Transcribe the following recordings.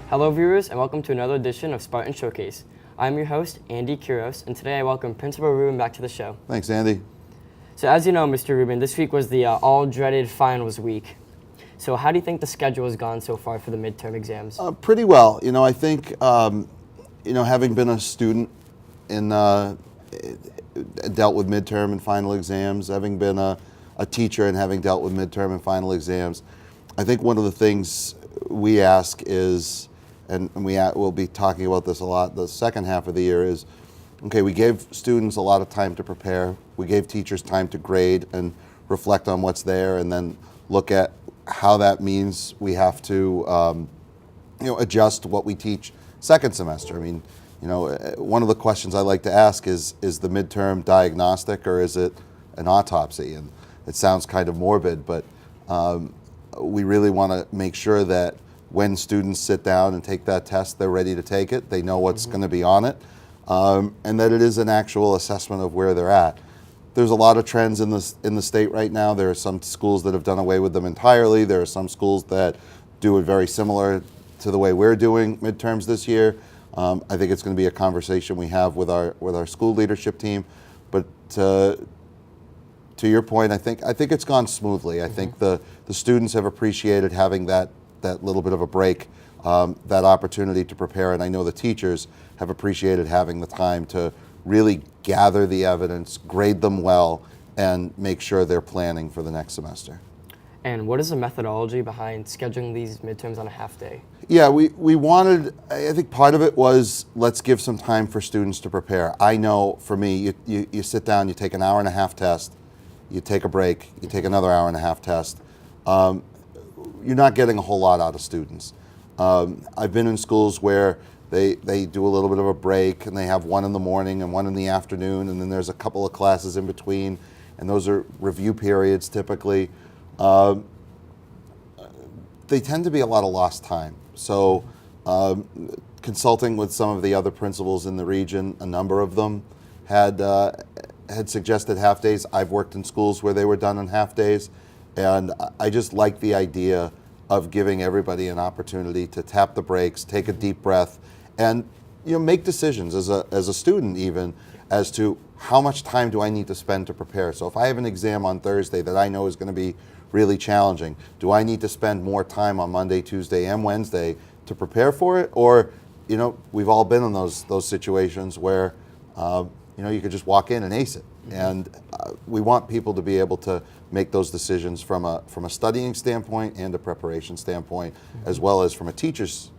Hello viewers and welcome to another edition of Spartan Showcase. I'm your host, Andy Kuros, and today I welcome Principal Rubin back to the show. Thanks, Andy. So as you know, Mr. Rubin, this week was the all-dreaded finals week. So how do you think the schedule has gone so far for the midterm exams? Pretty well. I think, having been a student in dealt with midterm and final exams, having been a teacher and having dealt with midterm and final exams, I think one of the things we ask is, and we'll be talking about this a lot the second half of the year, is, okay, we gave students a lot of time to prepare. We gave teachers time to grade and reflect on what's there and then look at how that means we have to adjust what we teach second semester. I mean, one of the questions I like to ask is the midterm diagnostic or is it an autopsy? And it sounds kind of morbid, but we really want to make sure that when students sit down and take that test, they're ready to take it, they know what's going to be on it, and that it is an actual assessment of where they're at. There's a lot of trends in the state right now. There are some schools that have done away with them entirely. There are some schools that do it very similar to the way we're doing midterms this year. I think it's going to be a conversation we have with our school leadership team. But to your point, I think it's gone smoothly. I think the students have appreciated having that little bit of a break, that opportunity to prepare, and I know the teachers have appreciated having the time to really gather the evidence, grade them well, and make sure they're planning for the next semester. And what is the methodology behind scheduling these midterms on a half day? Yeah, we wanted, I think part of it was, let's give some time for students to prepare. I know for me, you sit down, you take an hour and a half test, you take a break, you take another hour and a half test. You're not getting a whole lot out of students. I've been in schools where they do a little bit of a break and they have one in the morning and one in the afternoon, and then there's a couple of classes in between, and those are review periods typically. They tend to be a lot of lost time. So consulting with some of the other principals in the region, a number of them had suggested half days. I've worked in schools where they were done in half days, and I just like the idea of giving everybody an opportunity to tap the brakes, take a deep breath, and make decisions as a student even as to how much time do I need to spend to prepare. So if I have an exam on Thursday that I know is going to be really challenging, do I need to spend more time on Monday, Tuesday, and Wednesday to prepare for it? Or, we've all been in those situations where you could just walk in and ace it. And we want people to be able to make those decisions from a studying standpoint and a preparation standpoint, as well as from the teacher's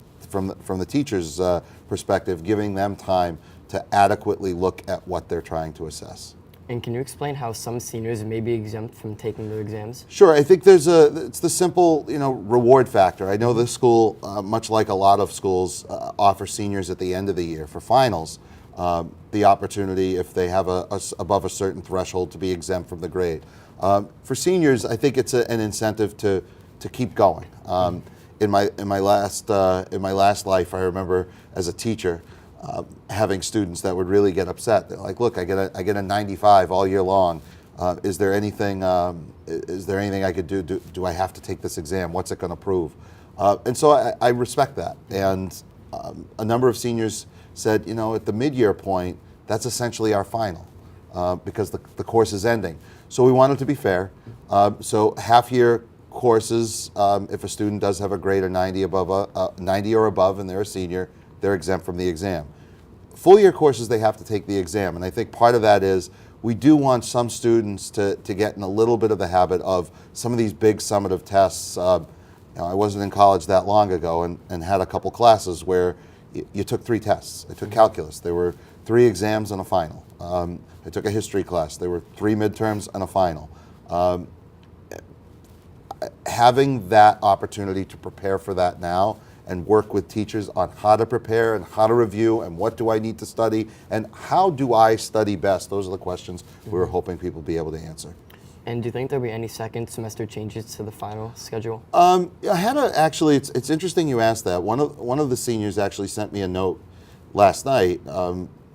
perspective, giving them time to adequately look at what they're trying to assess. And can you explain how some seniors may be exempt from taking their exams? Sure. I think it's the simple reward factor. I know this school, much like a lot of schools, offer seniors at the end of the year for finals the opportunity, if they have above a certain threshold, to be exempt from the grade. For seniors, I think it's an incentive to keep going. In my last life, I remember as a teacher having students that would really get upset. They're like, "Look, I get a 95 all year long. Is there anything I could do? Do I have to take this exam? What's it going to prove?" And so I respect that. And a number of seniors said, at the mid-year point, that's essentially our final because the course is ending. So we wanted to be fair. So half-year courses, if a student does have a grade of 90 or above and they're a senior, they're exempt from the exam. Full-year courses, they have to take the exam. And I think part of that is we do want some students to get in a little bit of the habit of some of these big summative tests. I wasn't in college that long ago and had a couple classes where you took 3 tests. I took calculus. There were 3 exams and a final. I took a history class. There were 3 midterms and a final. Having that opportunity to prepare for that now and work with teachers on how to prepare and how to review and what do I need to study and how do I study best, those are the questions we were hoping people would be able to answer. And do you think there'll be any second semester changes to the final schedule? I had actually, it's interesting you asked that. One of the seniors actually sent me a note last night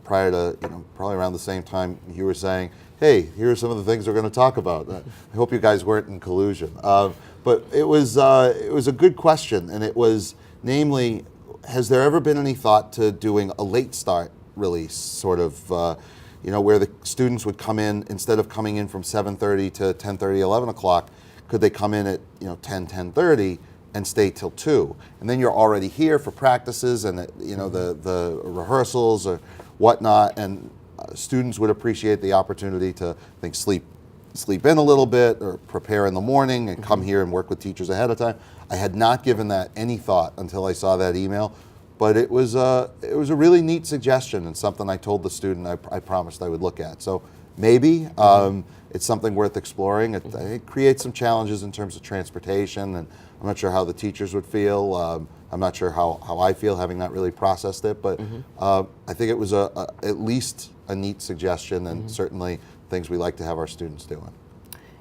prior to, probably around the same time you were saying, hey, here are some of the things we're going to talk about. I hope you guys weren't in collusion. But it was a good question, and it was namely, has there ever been any thought to doing a late start release, sort of, where the students would come in, instead of coming in from 7:30 to 10:30, 11 o'clock, could they come in at 10, 10:30 and stay till 2? And then you're already here for practices and the rehearsals or whatnot, and students would appreciate the opportunity to, I think, sleep in a little bit or prepare in the morning and come here and work with teachers ahead of time. I had not given that any thought until I saw that email, but it was a really neat suggestion and something I told the student I promised I would look at. So maybe it's something worth exploring. It creates some challenges in terms of transportation, and I'm not sure how the teachers would feel. I'm not sure how I feel, having not really processed it, but I think it was at least a neat suggestion, and certainly things we like to have our students doing.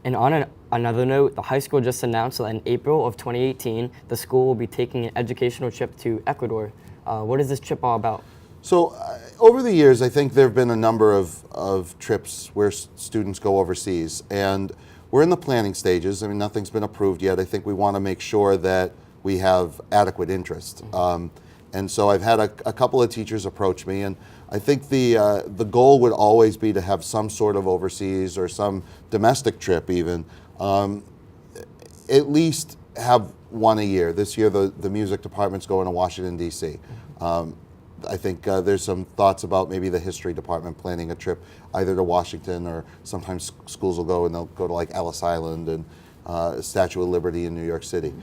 And on another note, the high school just announced that in April of 2018, the school will be taking an educational trip to Ecuador. What is this trip all about? So over the years, I think there have been a number of trips where students go overseas, and we're in the planning stages. I mean, nothing's been approved yet. I think we want to make sure that we have adequate interest. And so I've had a couple of teachers approach me, and I think the goal would always be to have some sort of overseas or some domestic trip even, at least have one a year. This year the music department's going to Washington, D.C. I think there's some thoughts about maybe the history department planning a trip either to Washington, or sometimes schools will go and they'll go to like Ellis Island and Statue of Liberty in New York City.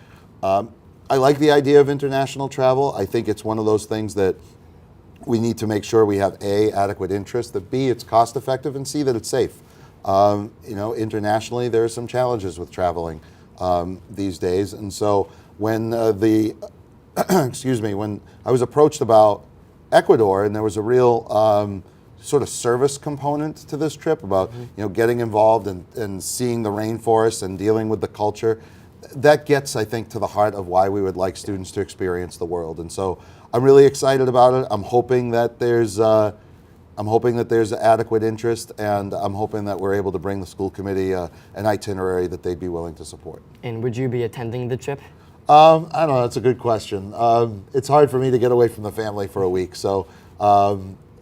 I like the idea of international travel. I think it's one of those things that we need to make sure we have A, adequate interest, that B, it's cost effective, and C, that it's safe. Internationally, there are some challenges with traveling these days, and so when when I was approached about Ecuador, and there was a real sort of service component to this trip about getting involved and seeing the rainforest and dealing with the culture, that gets, I think, to the heart of why we would like students to experience the world. And so I'm really excited about it. I'm hoping that there's adequate interest, and I'm hoping that we're able to bring the school committee an itinerary that they'd be willing to support. And would you be attending the trip? I don't know. That's a good question. It's hard for me to get away from the family for a week. So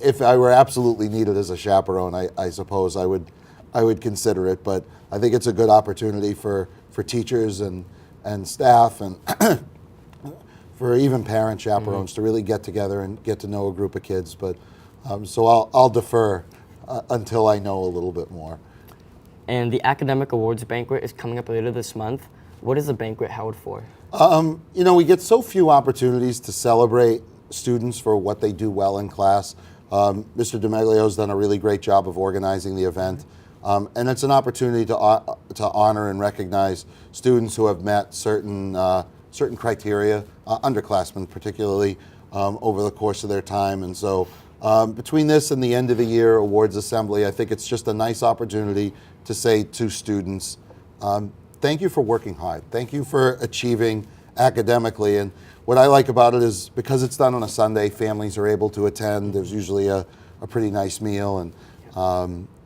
if I were absolutely needed as a chaperone, I suppose I would consider it. But I think it's a good opportunity for teachers and staff and for even parent chaperones to really get together and get to know a group of kids. But so I'll defer until I know a little bit more. And the academic awards banquet is coming up later this month. What is the banquet held for? We get so few opportunities to celebrate students for what they do well in class. Mr. DeMeglio's done a really great job of organizing the event. And it's an opportunity to honor and recognize students who have met certain criteria, underclassmen particularly, over the course of their time. And so between this and the end of the year awards assembly, I think it's just a nice opportunity to say to students, thank you for working hard. Thank you for achieving academically. And what I like about it is because it's done on a Sunday, families are able to attend. There's usually a pretty nice meal. And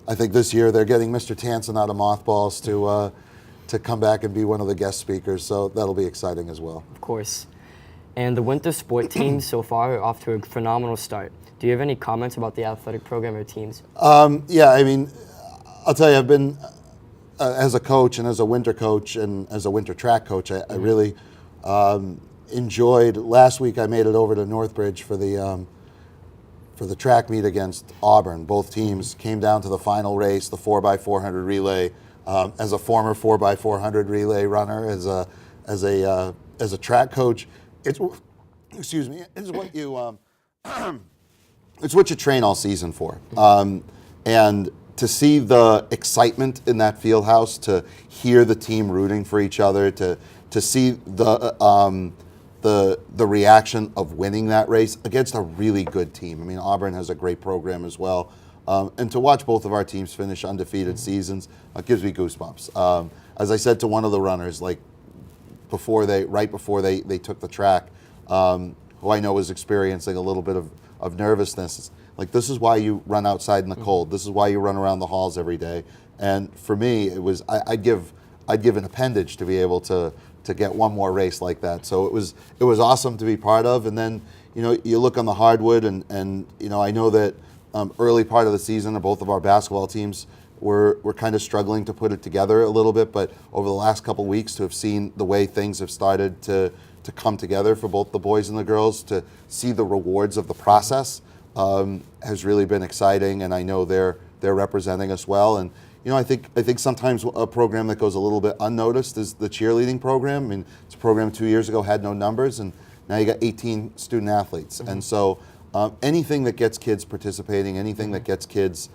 I think this year they're getting Mr. Tansen out of mothballs to come back and be one of the guest speakers. So that'll be exciting as well. Of course. And the winter sport teams so far are off to a phenomenal start. Do you have any comments about the athletic program or teams? Yeah, I mean, I'll tell you, I've been, as a coach and as a winter coach and as a winter track coach, I really enjoyed, last week I made it over to Northbridge for the track meet against Auburn. Both teams came down to the final race, the 4x400 relay. As a former 4x400 relay runner, as a track coach, it's what you it's what you train all season for. And to see the excitement in that field house, to hear the team rooting for each other, to see the reaction of winning that race against a really good team. I mean, Auburn has a great program as well. And to watch both of our teams finish undefeated seasons gives me goosebumps. As I said to one of the runners, like right before they took the track, who I know was experiencing a little bit of nervousness, like, this is why you run outside in the cold. This is why you run around the halls every day. And for me, it was I'd give an appendage to be able to get one more race like that. So it was awesome to be part of. And then, you look on the hardwood, and I know that early part of the season, both of our basketball teams were kind of struggling to put it together a little bit, but over the last couple weeks to have seen the way things have started to come together for both the boys and the girls, to see the rewards of the process has really been exciting, and I know they're representing us well. And I think sometimes a program that goes a little bit unnoticed is the cheerleading program. I mean, it's a program 2 years ago had no numbers, and now you got 18 student athletes. And so anything that gets kids participating, anything that gets kids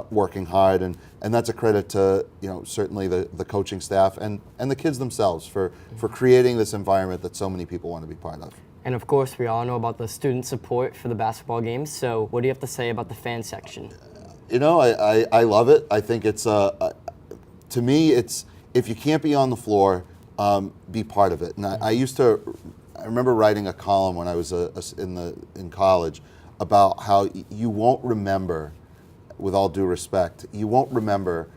working hard, and that's a credit to certainly the coaching staff and the kids themselves for creating this environment that so many people want to be part of. And of course, we all know about the student support for the basketball games. So what do you have to say about the fan section? I love it. I think it's to me, it's, if you can't be on the floor, be part of it. And I remember writing a column when I was in college about how you won't remember, with all due respect, you won't remember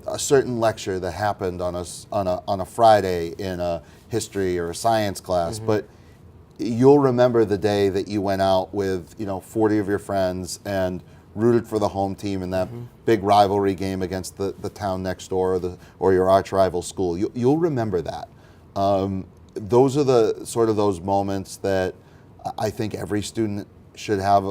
a certain lecture that happened on a Friday in a history or a science class, but you'll remember the day that you went out with 40 of your friends and rooted for the home team in that big rivalry game against the town next door or your arch rival school. You'll remember that. Those are the sort of those moments that I think every student should have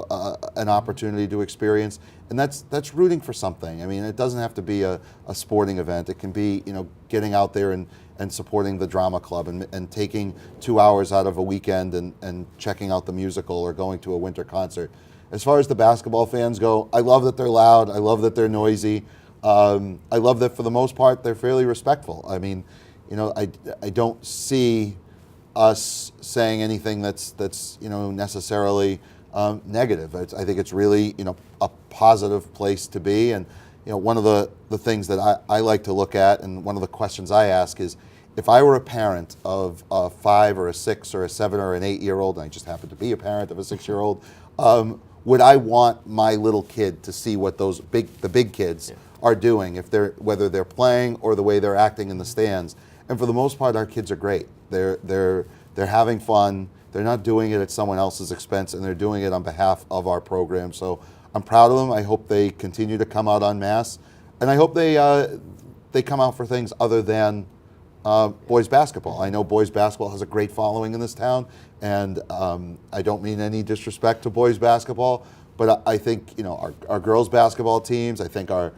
an opportunity to experience, and that's rooting for something. I mean, it doesn't have to be a sporting event. It can be getting out there and supporting the drama club and taking 2 hours out of a weekend and checking out the musical or going to a winter concert. As far as the basketball fans go, I love that they're loud. I love that they're noisy. I love that for the most part they're fairly respectful. I mean, I don't see us saying anything that's necessarily negative. I think it's really a positive place to be. And one of the things that I like to look at, and one of the questions I ask is, if I were a parent of a 5 or a 6 or a 7 or an 8-year-old, and I just happen to be a parent of a 6-year-old, would I want my little kid to see what the big kids are doing, whether they're playing or the way they're acting in the stands? And for the most part, our kids are great. They're having fun. They're not doing it at someone else's expense, and they're doing it on behalf of our program. So I'm proud of them. I hope they continue to come out en masse, and I hope they come out for things other than boys basketball. I know boys basketball has a great following in this town, and I don't mean any disrespect to boys basketball, but I think our girls basketball teams, I think our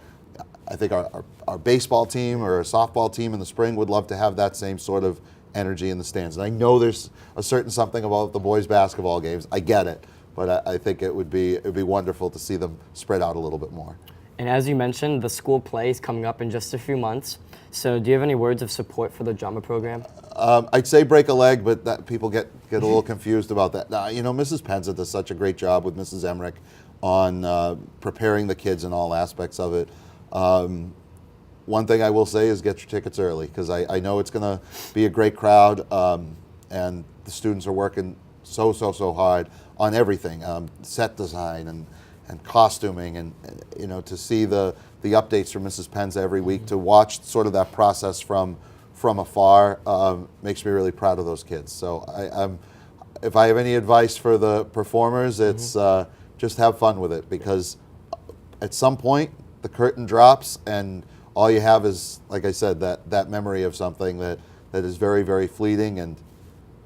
baseball team or our softball team in the spring would love to have that same sort of energy in the stands. And I know there's a certain something about the boys basketball games. I get it, but I think it would be wonderful to see them spread out a little bit more. And as you mentioned, the school play is coming up in just a few months. So do you have any words of support for the drama program? I'd say break a leg, but that people get a little confused about that. Now, Mrs. Penza does such a great job with Mrs. Emmerich on preparing the kids in all aspects of it. One thing I will say is get your tickets early, because I know it's going to be a great crowd, and the students are working so hard on everything, set design and costuming, and to see the updates from Mrs. Penza every week, to watch sort of that process from afar makes me really proud of those kids. So if I have any advice for the performers, it's just have fun with it, because at some point the curtain drops and all you have is, like I said, that memory of something that is very, very fleeting. And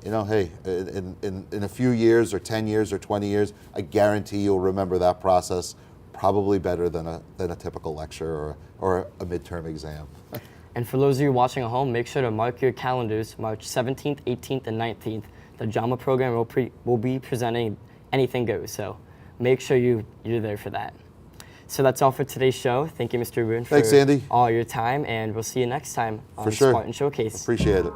hey, in a few years or 10 years or 20 years, I guarantee you'll remember that process probably better than a typical lecture or a midterm exam. And for those of you watching at home, make sure to mark your calendars, March 17th, 18th, and 19th. The drama program will be presenting Anything Goes, so make sure you're there for that. So that's all for today's show. Thank you, Mr. Rubin, for Thanks, Andy. all your time, and we'll see you next time on For sure. Spartan Showcase. Appreciate it.